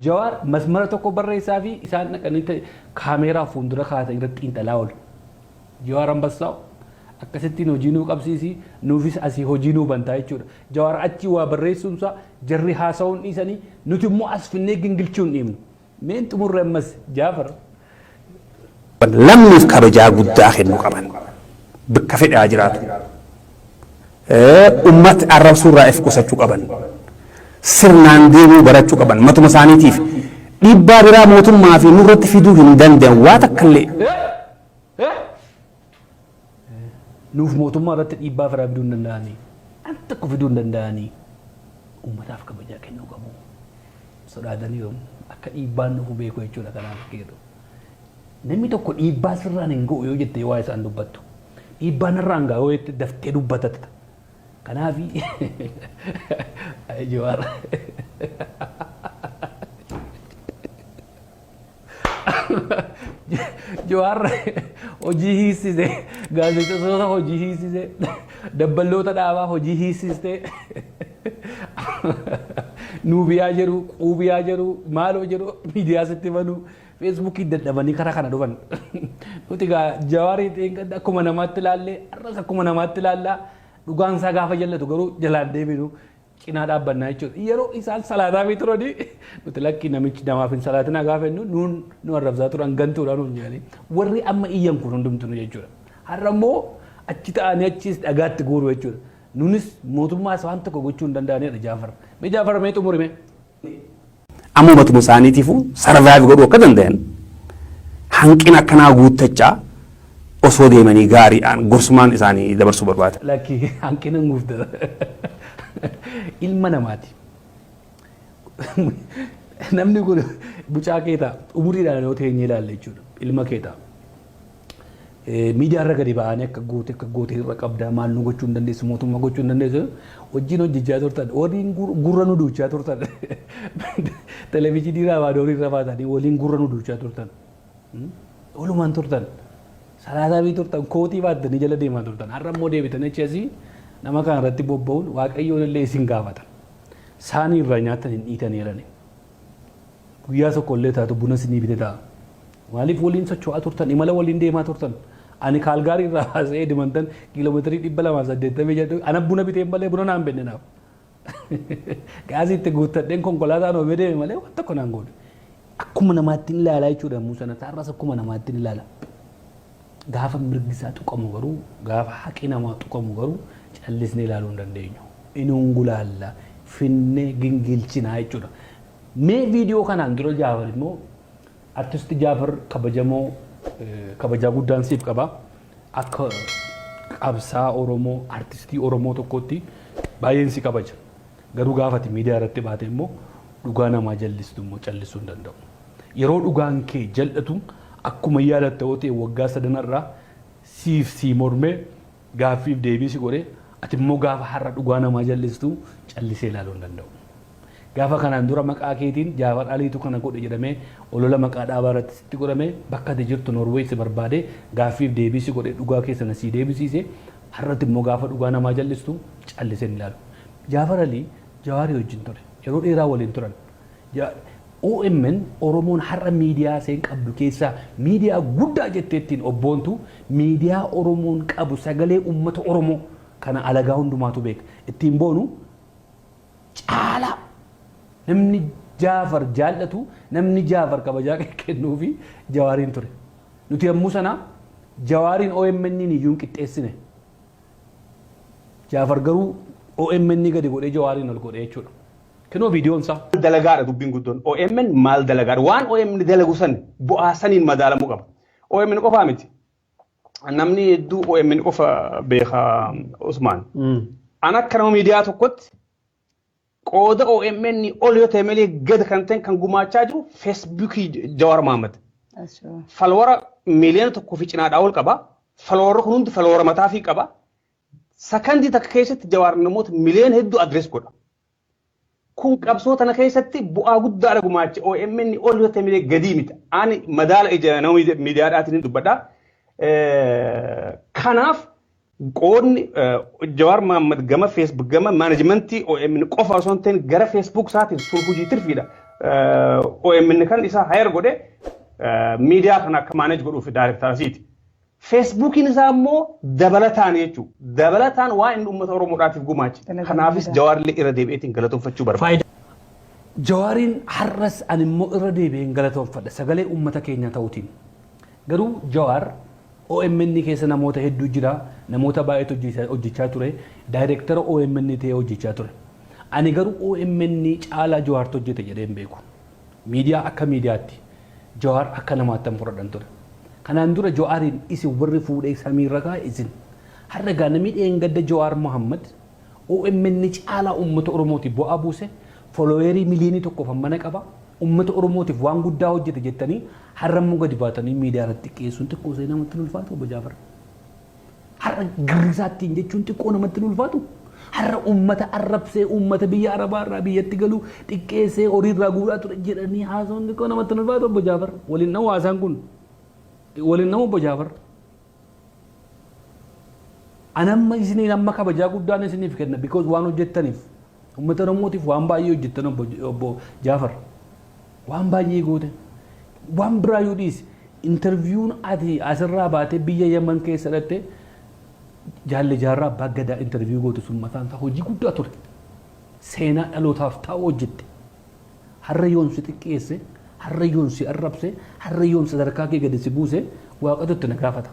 Jawar masmara tokko barreessaa fi isaan dhaqanii kaameeraa fuuldura kaasa irratti xiinxalaa oolu. Jawar Ambassaa akkasittiin hojii nuu qabsiisi nuufis asii hojii nuu bantaa jechuudha. Jawar achi waa barreessuunsa jarri haasa'uun dhiisanii nuti immoo as finnee gingilchuun dhiibnu. Meen xumurre ammas Jaafar. Lammiif kabajaa guddaa kennuu qaban. Bakka fedhaa jiraatu. Uummata arrabsuurraa if qusachuu qaban. Sirnaan deemuu barachuu qaban matuma isaaniitiif dhiibbaa biraa mootummaa fi nurratti fiduu hin danda'an waa takkallee. Nuuf mootummaa irratti dhiibbaa firaa fiduu hin danda'anii. An tokko fiduu hin danda'anii. Uummataaf kabajaa kennuu qabu. Sodaatanii akka dhiibbaan nuuf beeku jechuudha kanaaf keetu. Namni tokko dhiibbaa sirraan hin ga'u yoo jettee waa isaan dubbattu. Dhiibbaan irraan ga'u yoo daftee dubbatatta. Kanafi Jawar Jawar hojii hiisise gaazexeessitoota hojii hiisise dabballoota dhaabaa hojii hiisiste nuubiyaa jedhu quubiyaa jedhu maaloo jedhu miidiyaa sitti banuu feesbuukii dadhabanii karaa kana dhufan nuti gaa Jawariitiin akkuma namaatti ilaallee arras akkuma namaatti ilaallaa dhugaan isaa gaafa jallatu garuu jalaan deebinu cinaa dhaabbannaa jechuudha. Yeroo isaan salaataa fi turani nuti lakki namichi namaaf hin salaatinaa gaafa jennu nu arrabsaa turan gantuudhaan nuun jedhanii warri amma iyyan kun hundumtuu jechuudha. Har'a immoo achi ta'anii achis dhagaatti guuru jechuudha. Nunis mootummaas waan tokko gochuu hin danda'anidha Jaafar. Mee Jaafar mee xumurime. Amma uummatuma isaaniitiifuu sarvaayiv godhuu akka danda'an hanqina akkanaa guuttachaa osoo deemanii gaariidhaan gorsumaan isaanii dabarsuu barbaada. Lakki hanqina guuttata. Ilma namaati. Namni kun bucaa keetaa umuriidhaan yoo ta'e ilaalle jechuudha. Ilma keetaa. Miidiyaa irra gadi ba'anii akka goote irra qabdaa maal nu gochuu hin dandeessu mootummaa gochuu hin dandeessu hojiin hojjechaa turtan waliin gurra nu duuchaa turtan televezyiinii raabaadorii irra baatanii waliin gurra nu duuchaa turtan. Walumaan turtan. Salaataa fi turtan kootii baattanii jala deemaa turtan. Har'a immoo deebitanii achi asii nama kana irratti bobba'uun waaqayyoon illee isin gaafatan. Saanii irraa nyaatan hin dhiitan jedhani. Guyyaa tokko illee taatu buna isinii bite ta'a. Maaliif waliin socho'aa turtan imala waliin deemaa turtan. Ani Kaalgaarii irraa haasa'ee deemantan kiiloomeetirii 280 jedhu ana buna biteen malee buna naan benne naaf. Gaazii itti guuttadheen konkolaataan oofee deeme malee waan tokko naan godhe. Akkuma namaatti hin ilaalaa jechuudha muusana taarras akkuma namaatti hin ilaala. Gaafa mirgisaa tuqamu garuu gaafa haqi namaa tuqamu garuu callisnee ilaaluu hin dandeenyu. Inuun gulaalla finnee gingilchinaa jechuudha. Mee viidiyoo kanaan dura Jaafar immoo artisti Jaafar kabajamoo kabajaa guddaan siif qaba. Akka qabsaa Oromoo artistii Oromoo tokkotti baay'een si kabaja. Garuu gaafati miidiyaa irratti baate immoo dhugaa namaa jallistu immoo callisuu hin danda'u. Yeroo dhugaan kee jal'atu akkuma yaadatte yoo ta'e waggaa sadanarraa siif sii mormee gaaffiif deebii si godhee ati immoo gaafa har'a dhugaa namaa jallistu callisee ilaaluu hin danda'u. Gaafa kanaan dura maqaa keetiin Jaafar Aliitu kana godhe jedhamee olola maqaa dhaabaa irratti sitti godhamee bakka ati jirtu Noorweey si barbaadee gaaffiif deebii si godhee dhugaa keessana sii deebisiisee har'atti immoo gaafa dhugaa namaa jallistu callisee ilaalu. Jaafar Alii Jawaarii wajjin ture yeroo dheeraa waliin turan. OMN Oromoon har'a miidiyaa seen qabdu keessaa miidiyaa guddaa jetteettiin obboontu miidiyaa Oromoon qabu sagalee uummata Oromoo kana alagaa hundumaatu beeka. Ittiin boonu caalaa namni Jaafar jaallatu namni Jaafar kabajaa kennuu fi Jawaariin ture. Nuti yommuu sana Jawaariin OMN iyyuu hin qixxeessine. Jaafar garuu OMN gadi godhee Jawaariin ol godhee jechuudha. Kenoo viidiyoon isaa. Dalagaadha dubbiin guddoon. OMN maal dalagaadha? Waan OMN dalagu san bu'aa saniin madaalamuu qaba. OMN qofaa miti. Namni hedduu OMN qofa beeka Usmaan. An akka nama miidiyaa tokkotti qooda OMN ol yoo ta'e malee gad kan ta'e kan gumaachaa jiru Feesbuukii Jawaar Mahammad. Falwara miiliyoona tokkoo fi cinaadhaa ol qaba. Falwarra kun hundi falwara mataa fi qaba. Sakandii takka keessatti Jawaar namoota miiliyoona hedduu adrees godha. Kun qabsoo tana keessatti bu'aa guddaadha gumaacha OMN ol yoo ta'e malee gadii miti. Ani madaala ija nama miidiyaadhaatiin dubbadha. Kanaaf qoodni Jawaar Mahammad gama Facebook gama maanajimentii OMN qofa osoo hin ta'in gara Facebook isaatiin sun hojii tirfiidha. OMN kan isa hire godhe miidiyaa kana akka manage godhuuf daayirektarasiiti. Feesbuukiin isaa immoo dabalataan jechuudha. Dabalataan waa inni uummata Oromoodhaatiif gumaache. Kanaafis Jawaarlee irra deebi'eetiin galatoomfachuu barbaada. Jawaariin har'as ani immoo irra deebi'een galatoomfadha sagalee uummata keenya ta'uutiin. Garuu Jawaar OMN keessa namoota hedduu jira, namoota baay'eetu hojjechaa ture, daayirektara OMN ta'ee hojjechaa ture. Ani garuu OMN caalaa Jawaartu hojjete jedheen beeku. Miidiyaa akka miidiyaatti Jawaar akka namaatti fudhadhan ture. Kanaan dura Jawaariin isin warri fuudhee samiirra kaa'e isin. Har'a gaa namni dheengadda Jawaar Mohammad OMN caalaa uummata Oromootiif bu'aa buuse, foloowerii miliyoonii tokkoof mana qaba. Uummata Oromootiif waan guddaa hojjete jettanii har'a immoo gadi baatanii miidiyaa irratti qeessuun xiqqoo see namatti ulfaatu obbo Jaafar. Har'a girrisaattiin jechuun xiqqoo namatti ulfaatu. Har'a uummata arrabsee uummata biyya Arabaa irraa biyyatti galu xiqqeessee horii irraa guuraa ture jedhanii haasawuun xiqqoo namatti ulfaatu obbo Jaafar. Waliin nama haasaan kun waliin nama obbo Jaafar. Anamma isiniin amma kabajaa guddaan isiniif kenna because waan hojjettaniif uummata Oromootiif waan baay'ee hojjettan obbo Jaafar. Waan baay'ee goote waan biraa yoo dhiise interviewun ati asirraa baatee biyya Yaman keessa dhatte jaalle jaarraa abbaa gadaa interview goote sun mataan isaa hojii guddaa ture. Seenaa dhalootaaf ta'u hojjette. Har'a yoon si xiqqeesse, har'a yoon si arrabse, har'a yoon sadarkaa kee gadi si buuse waaqatu itti na gaafata.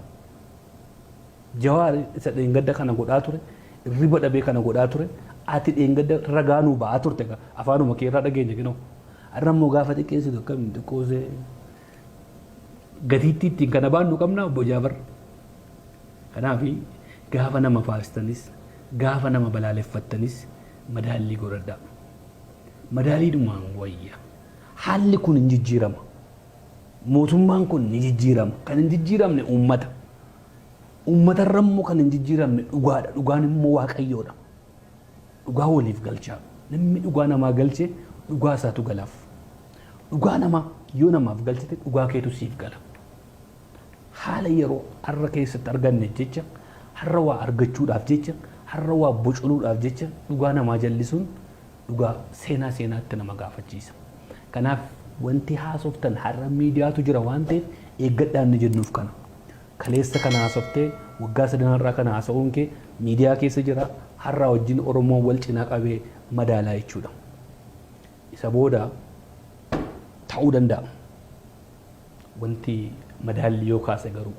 Jawaar isa dheengadda kana godhaa ture, riba dhabee kana godhaa ture, ati dheengadda ragaanuu ba'aa turte afaanuma kee irraa dhageenya kinoo. Har'a immoo gaafa xiqqeessitu akkamiin xiqqoosee gatiitti ittiin kana baannu qabna obbo Jaafar. Kanaaf gaafa nama faastanis gaafa nama balaaleffattanis madaallii godhadhaa. Madaalliidhumaan wayya. Haalli kun hin jijjiirama. Mootummaan kun ni jijjiirama. Kan hin jijjiiramne uummata. Uummatarra immoo kan hin jijjiiramne dhugaadha. Dhugaan immoo waaqayyoodha. Dhugaa waliif galchaa. Namni dhugaa namaa galchee dhugaa isaatu galaaf. Dhugaa namaa yoo namaaf galchite dhugaa keetu siif gala. Haala yeroo har'a keessatti arganne jecha har'a waa argachuudhaaf jecha har'a waa bocuudhaaf jecha dhugaa namaa jallisuun dhugaa seenaatti nama gaafachiisa. Kanaaf wanti haasoftan har'a miidiyaatu jira waan ta'eef eeggadhaan ni jennuuf kana. Kaleessa kana haasoftee waggaa sadanarraa kana haasa'uun kee miidiyaa keessa jira har'a wajjin Oromoo wal cinaa qabee madaalaa jechuudha. Isa booda ta'uu danda'a. Wanti madaalli yoo kaase garuu